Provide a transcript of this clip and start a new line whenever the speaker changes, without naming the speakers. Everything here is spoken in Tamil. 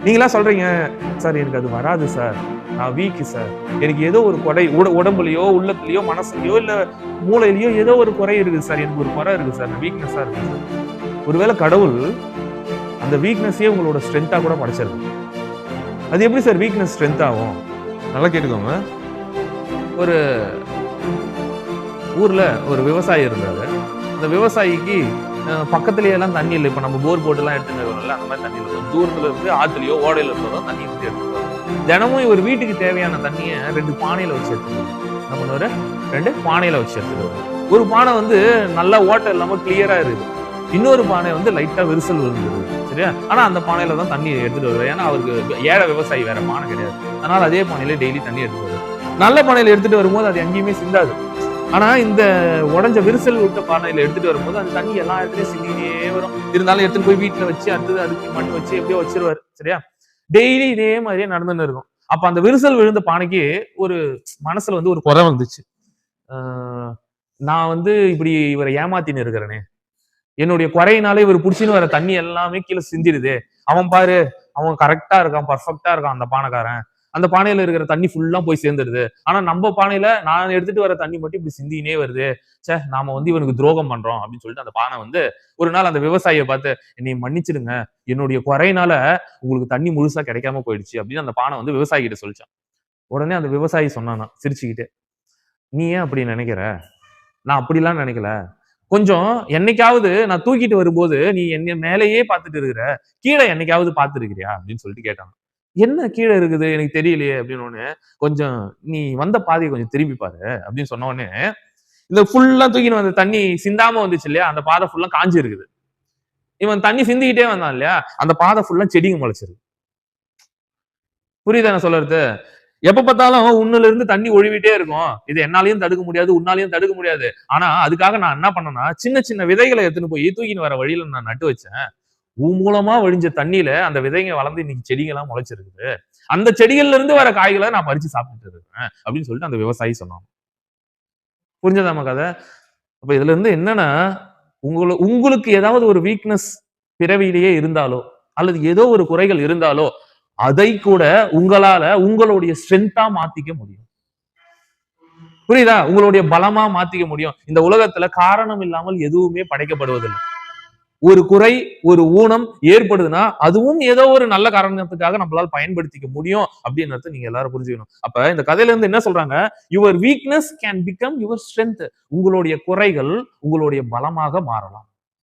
நீங்களா சொல்றீங்க, சார் எனக்கு அது வராது சார், நான் வீக் சார், எனக்கு ஏதோ ஒரு குறை உடம்புலயோ உள்ளத்துலயோ மனசுலயோ இல்ல மூளையிலயோ ஏதோ ஒரு குறை இருக்குது சார், எனக்கு ஒரு குறை இருக்கு சார், வீக்னஸா இருக்கு சார். ஒருவேளை கடவுள் அந்த வீக்னஸையே உங்களோட ஸ்ட்ரென்த்தா கூட படைச்சிருக்கு. அது எப்படி சார் வீக்னஸ் ஸ்ட்ரென்த் ஆகும்? நல்லா கேட்டுக்கோங்க. ஒரு ஊர்ல ஒரு விவசாயி இருந்தாரு. அந்த விவசாயிக்கு பக்கத்துலயே எல்லாம் தண்ணி இல்லை. இப்ப நம்ம போர் போட்டு எல்லாம் எடுத்துட்டு வரோம்ல, அந்த மாதிரி தண்ணி இல்லை. தூரத்துல இருந்து ஆத்துலயோ ஓடையில இருந்தோ தண்ணி வந்து எடுத்துட்டு வரும். தினமும் இவர் வீட்டுக்கு தேவையான தண்ணியை 2 பானையில வச்சு எடுத்துட்டு வரும். என்ன பண்ணுவாரு? 2 பானையில வச்சு எடுத்துட்டு வரும். ஒரு பானை வந்து நல்லா ஓட்டை இல்லாம கிளியரா இருக்குது. இன்னொரு பானை வந்து லைட்டா விரிசல் விழுந்துருது. சரியா? ஆனா அந்த பானையில தான் தண்ணி எடுத்துட்டு வருவாரு. ஏன்னா அவருக்கு ஏழை விவசாயி, வேற பானை கிடையாது. அதனால அதே பானையில டெய்லி தண்ணி எடுத்துட்டு வருவாரு. நல்ல பானையில எடுத்துட்டு வரும்போது அது எங்கேயுமே சிந்தாது. ஆனா இந்த உடஞ்ச விரிசல் விட்ட பானையில எடுத்துட்டு வரும்போது அந்த தண்ணி எல்லா இடத்துலயும் சிந்தினே வரும். இருந்தாலும் எடுத்துட்டு போய் வீட்டுல வச்சு அடுத்தது அதுக்கு மண் வச்சு எப்படியோ வச்சிருவாரு. சரியா? டெய்லி இதே மாதிரியே நடந்துன்னு இருக்கும். அப்ப அந்த விரிசல் விழுந்த பானைக்கு ஒரு மனசுல வந்து ஒரு குறை வந்துச்சு. நான் வந்து இப்படி இவரை ஏமாத்தின்னு இருக்கிறேனே, என்னுடைய குறையினாலே இவர் புடிச்சின்னு வர தண்ணி எல்லாமே கீழே சிந்திடுது. அவன் பாரு, அவன் கரெக்டா இருக்கான், பர்ஃபெக்டா இருக்கான் அந்த பானைக்காரன். அந்த பானையில இருக்கிற தண்ணி ஃபுல்லா போய் சேர்ந்துருது. ஆனா நம்ம பானையில நான் எடுத்துட்டு வர தண்ணி மட்டும் இப்படி சிந்தினே வருது. ச்சே, நாம வந்து இவனுக்கு துரோகம் பண்றோம் அப்படின்னு சொல்லிட்டு அந்த பானை வந்து ஒரு நாள் அந்த விவசாயியை பார்த்து, என்னை மன்னிச்சிடுங்க, என்னுடைய குறையினால உங்களுக்கு தண்ணி முழுசா கிடைக்காம போயிடுச்சு அப்படின்னு அந்த பானை வந்து விவசாயி கிட்ட சொல்லிச்சான். உடனே அந்த விவசாயி சொன்னானா சிரிச்சுக்கிட்டே, நீ ஏன் அப்படி நினைக்கிற? நான் அப்படிலாம் நினைக்கல. கொஞ்சம் என்னைக்காவது நான் தூக்கிட்டு வரும்போது நீ என்ன மேலேயே பார்த்துட்டு இருக்கிற, கீழே என்னைக்காவது பார்த்திருக்கிறியா அப்படின்னு சொல்லிட்டு கேட்டான். என்ன கீழே இருக்குது எனக்கு தெரியலையே அப்படின்னு உடனே, கொஞ்சம் நீ வந்த பாதையை கொஞ்சம் திரும்பி பாரு அப்படின்னு சொன்ன உடனே, இந்த ஃபுல்லா தூக்கின்னு வந்த தண்ணி சிந்தாம வந்துச்சு இல்லையா, அந்த பாதை ஃபுல்லா காஞ்சி இருக்குது. இவன் தண்ணி சிந்திக்கிட்டே வந்தான் இல்லையா, அந்த பாதை ஃபுல்லா செடிங்க முளைச்சிருக்கு. புரியுதா நான் சொல்றது? எப்ப பார்த்தாலும் உன்னுல இருந்து தண்ணி ஒழுவிட்டே இருக்கும். இது என்னாலயும் தடுக்க முடியாது, உன்னாலயும் தடுக்க முடியாது. ஆனா அதுக்காக நான் என்ன பண்ணேன்னா, சின்ன சின்ன விதைகளை எடுத்துன்னு போய் தூக்கின்னு வர வழியில நான் நட்டு வச்சேன். உன் மூலமா வழிஞ்ச தண்ணியில அந்த விதைங்க வளர்ந்து இன்னைக்கு செடிங்கெல்லாம் முளைச்சிருக்குது. அந்த செடிகள்ல இருந்து வர காய்களை நான் பறிச்சு சாப்பிட்டுட்டு இருக்கேன் அப்படின்னு சொல்லிட்டு அந்த விவசாயி சொன்னான். புரிஞ்சதாமா கதை? அப்ப இதுல இருந்து என்னன்னா, உங்களுக்கு ஏதாவது ஒரு வீக்னஸ் பிறவியிலேயே இருந்தாலோ, அல்லது ஏதோ ஒரு குறைகள் இருந்தாலோ, அதை கூட உங்களால உங்களுடைய ஸ்ட்ரென்த்தா மாத்திக்க முடியும். புரியுதா? உங்களுடைய பலமா மாத்திக்க முடியும். இந்த உலகத்துல காரணம் இல்லாமல் எதுவுமே படைக்கப்படுவதில்லை. ஒரு குறை, ஒரு ஊனம் ஏற்படுதுன்னா அதுவும் ஏதோ ஒரு நல்ல காரணத்துக்காக நம்மளால பயன்படுத்திக்க முடியும் அப்படின்றத நீங்க எல்லாரும் புரிஞ்சுக்கணும். அப்ப இந்த கதையில இருந்து என்ன சொல்றாங்க? Your weakness can become your strength. உங்களுடைய குறைகள் உங்களுடைய பலமாக மாறலாம்.